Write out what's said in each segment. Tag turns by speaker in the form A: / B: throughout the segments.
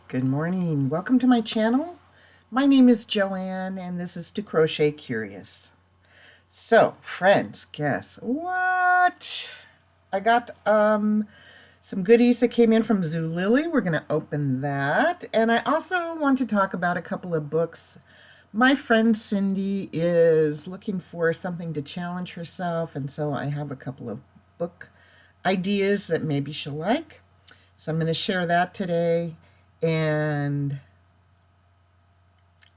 A: Good morning. Welcome to my channel. My name is Joanne and this is To Crochet Curious. So, friends, guess what? I got some goodies that came in from Zulily. We're going to open that. And I also want to talk about a couple of books. My friend Cindy is looking for something to challenge herself, and so I have a couple of book ideas that maybe she'll like. So I'm going to share that today. And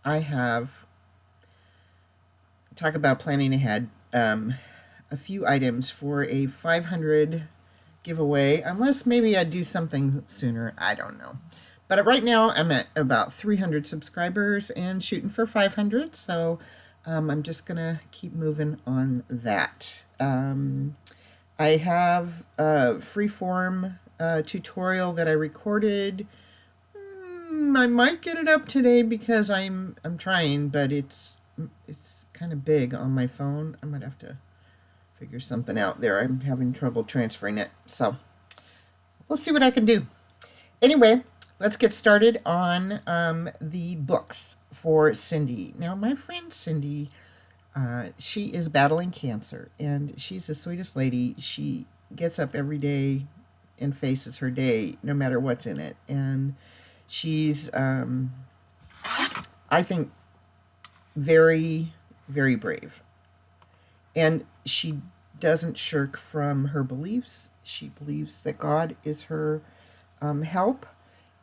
A: I have talk about planning ahead. A few items for a 500 giveaway, unless maybe I do something sooner. I don't know. But right now I'm at about 300 subscribers and shooting for 500. So I'm just gonna keep moving on that. I have a Freeform tutorial that I recorded. I might get it up today because I'm trying, but it's kind of big on my phone. I might have to figure something out there. I'm having trouble transferring it, so we'll see what I can do. Anyway, let's get started on the books for Cindy. Now, my friend Cindy, she is battling cancer, and she's the sweetest lady. She gets up every day and faces her day, no matter what's in it, and she's, I think, very, very brave. And she doesn't shirk from her beliefs. She believes that God is her help.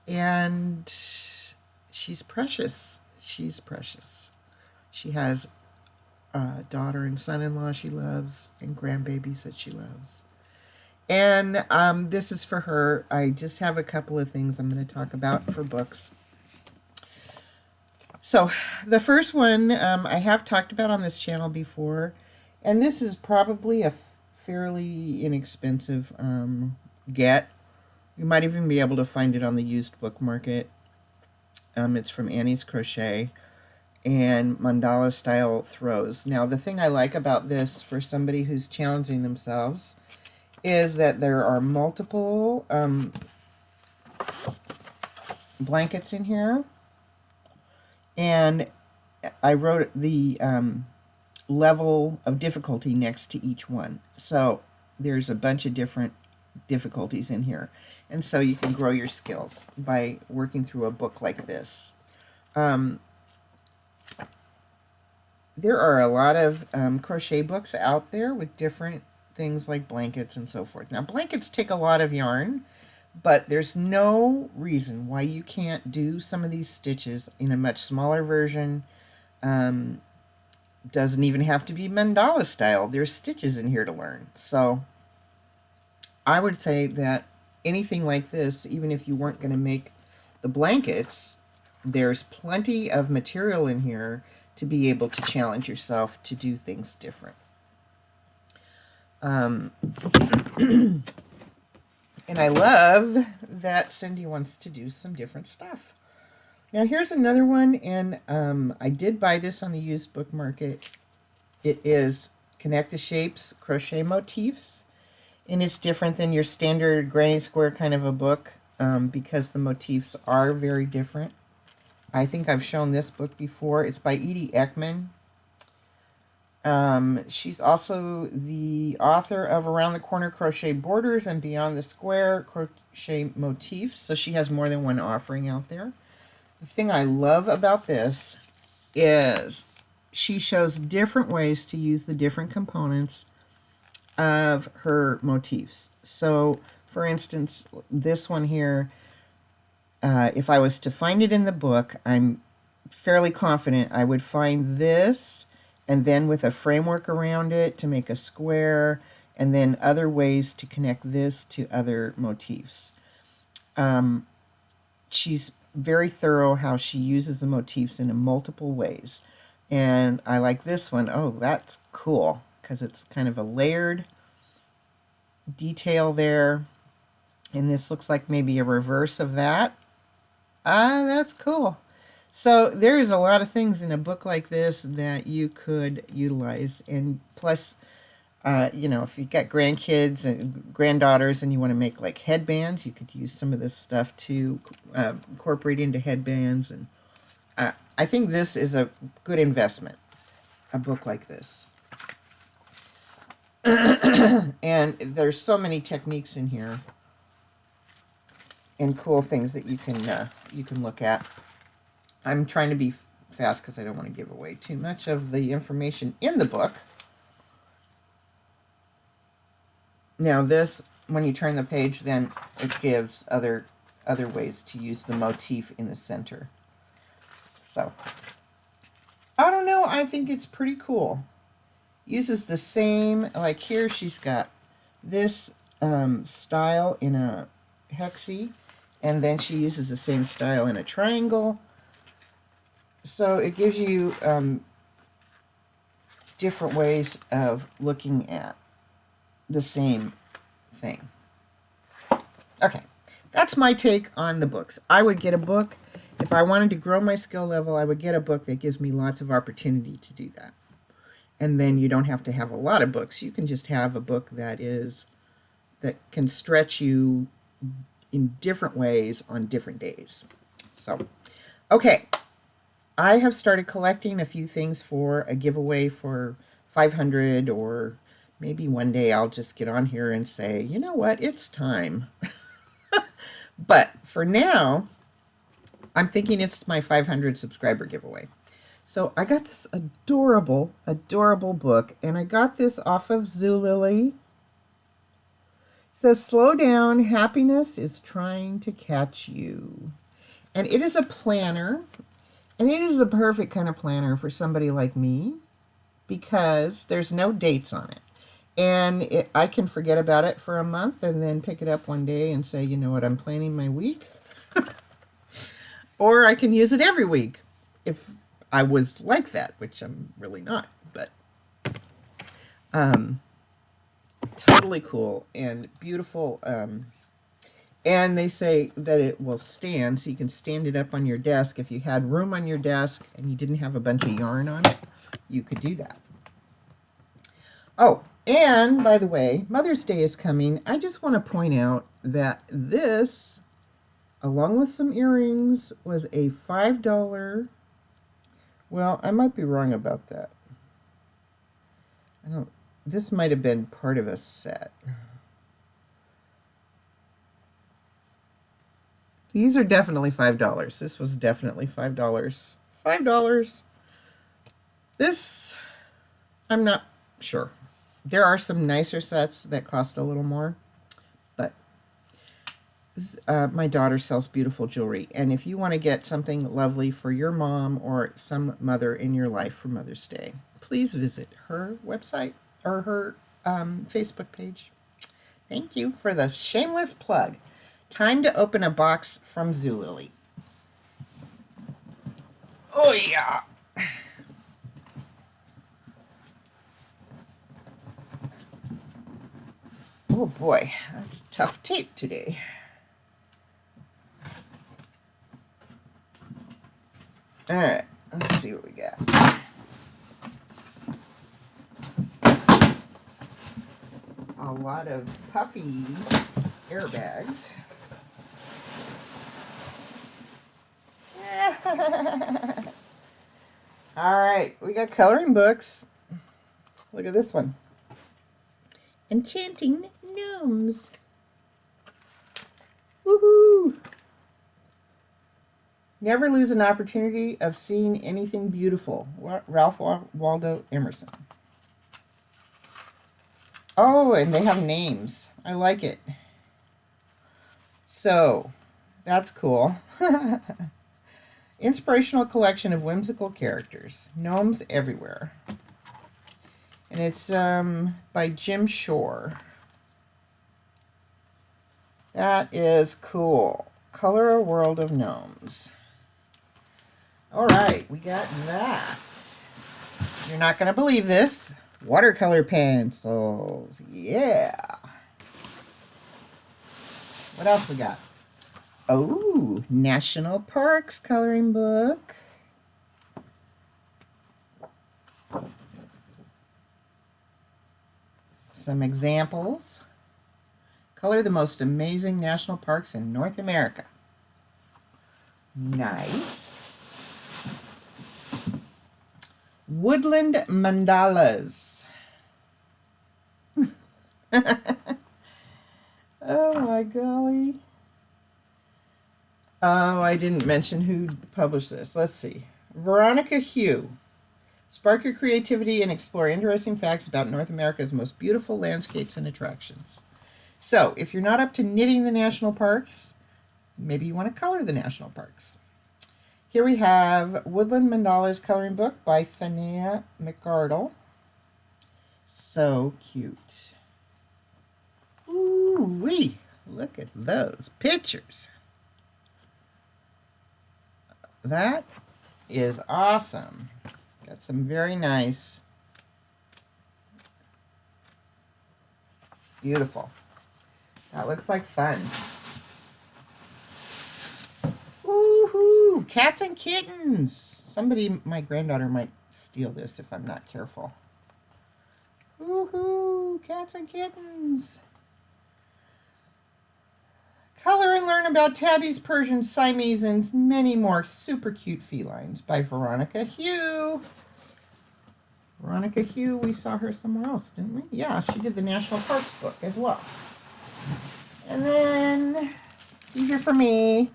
A: And she's precious. She's precious. She has a daughter and son-in-law she loves and grandbabies that she loves. And this is for her. I just have a couple of things I'm going to talk about for books. So the first one I have talked about on this channel before, and this is probably a fairly inexpensive get. You might even be able to find it on the used book market. It's from Annie's Crochet and mandala style throws. Now the thing I like about this for somebody who's challenging themselves is that there are multiple blankets in here, and I wrote the level of difficulty next to each one. So there's a bunch of different difficulties in here, and so you can grow your skills by working through a book like this. There are a lot of crochet books out there with different things like blankets and so forth. Now, blankets take a lot of yarn, but there's no reason why you can't do some of these stitches in a much smaller version. Doesn't even have to be mandala style. There's stitches in here to learn. So I would say that anything like this, even if you weren't going to make the blankets, there's plenty of material in here to be able to challenge yourself to do things different. And I love that Cindy wants to do some different stuff. Now here's another one, and I did buy this on the used book market. It is Connect the Shapes Crochet Motifs, and it's different than your standard granny square kind of a book because the motifs are very different. I think I've shown this book before. It's by Edie Ekman. She's also the author of Around the Corner Crochet Borders and Beyond the Square Crochet Motifs, so she has more than one offering out there. The thing I love about this is she shows different ways to use the different components of her motifs. So, for instance, this one here, if I was to find it in the book, I'm fairly confident I would find this, and then with a framework around it to make a square, and then other ways to connect this to other motifs. She's very thorough how she uses the motifs in multiple ways. And I like this one. Oh, that's cool, because it's kind of a layered detail there. And this looks like maybe a reverse of that. That's cool. So there's a lot of things in a book like this that you could utilize. And plus, You know, if you've got grandkids and granddaughters and you want to make like headbands, you could use some of this stuff to incorporate into headbands. And I think this is a good investment, a book like this. And there's so many techniques in here and cool things that you can look at. I'm trying to be fast because I don't want to give away too much of the information in the book. Now this, when you turn the page, then it gives other ways to use the motif in the center. So, I don't know, I think it's pretty cool. Uses the same, like here she's got this style in a hexie, and then she uses the same style in a triangle. So it gives you different ways of looking at the same thing. Okay, that's my take on the books. I would get a book. If I wanted to grow my skill level, I would get a book that gives me lots of opportunity to do that. And then you don't have to have a lot of books. You can just have a book that can stretch you in different ways on different days. So, okay. I have started collecting a few things for a giveaway for 500, or maybe one day I'll just get on here and say, you know what, it's time. But for now, I'm thinking it's my 500 subscriber giveaway. So I got this adorable, adorable book, and I got this off of Zulily. It says, slow down, happiness is trying to catch you. And it is a planner, and it is a perfect kind of planner for somebody like me because there's no dates on it. And I can forget about it for a month and then pick it up one day and say, you know what, I'm planning my week. Or I can use it every week if I was like that, which I'm really not. But totally cool and beautiful. And they say that it will stand, so you can stand it up on your desk. If you had room on your desk and you didn't have a bunch of yarn on it, you could do that. Oh, and by the way, Mother's Day is coming. I just want to point out that this, along with some earrings, was a $5. Well, I might be wrong about that. This might have been part of a set. These are definitely $5. This was definitely $5. $5. This, I'm not sure. There are some nicer sets that cost a little more, but my daughter sells beautiful jewelry, and if you want to get something lovely for your mom or some mother in your life for Mother's Day, please visit her website or her Facebook page. Thank you for the shameless plug. Time to open a box from Zulily. Oh yeah! Oh boy, that's tough tape today. Alright, let's see what we got. A lot of puffy airbags. Alright, we got coloring books. Look at this one. Enchanting Gnomes. Woohoo! Never lose an opportunity of seeing anything beautiful. Ralph Waldo Emerson. Oh, and they have names. I like it. So, that's cool. Inspirational collection of whimsical characters. Gnomes everywhere. And it's by Jim Shore. That is cool. Color a World of Gnomes. Alright, we got that. You're not going to believe this. Watercolor pencils. Yeah. What else we got? Oh, National Parks coloring book. some examples. Color the most amazing national parks in North America. Nice. Woodland mandalas. Oh my golly. Oh, I didn't mention who published this. Let's see. Veronica Hugh. Spark your creativity and explore interesting facts about North America's most beautiful landscapes and attractions. So, if you're not up to knitting the national parks, maybe you want to color the national parks. Here we have Woodland Mandalas Coloring Book by Thania McArdle. So cute. Ooh-wee. Look at those pictures. That is awesome. Got some very nice, beautiful. That looks like fun. Woohoo! Cats and kittens. Somebody, my granddaughter might steal this if I'm not careful. Woohoo! Cats and kittens. Color and learn about tabbies, Persians, Siamese, and many more super cute felines by Veronica Hugh. Veronica Hugh, we saw her somewhere else, didn't we? Yeah, she did the National Parks book as well. And then these are for me.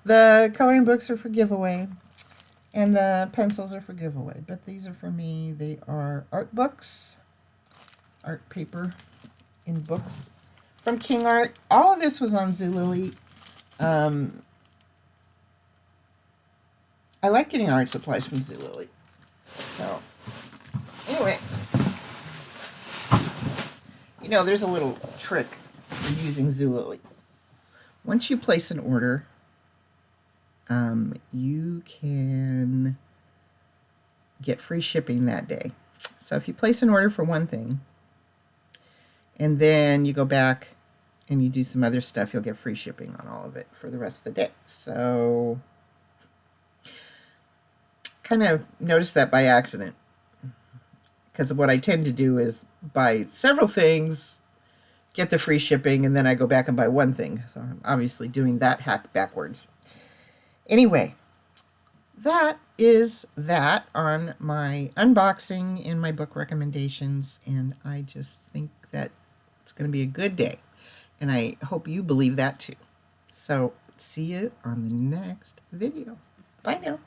A: The coloring books are for giveaway. And the pencils are for giveaway. But these are for me. They are art books. Art paper in books. From King Art. All of this was on Zulily. I like getting art supplies from Zulily. So, anyway. You know, there's a little trick for using Zulily. Once you place an order, you can get free shipping that day. So if you place an order for one thing, and then you go back and you do some other stuff, you'll get free shipping on all of it for the rest of the day. So, kind of noticed that by accident. Because what I tend to do is buy several things, get the free shipping, and then I go back and buy one thing. So I'm obviously doing that hack backwards. Anyway, that is that on my unboxing and my book recommendations. And I just think that it's going to be a good day. And I hope you believe that too. So see you on the next video. Bye now.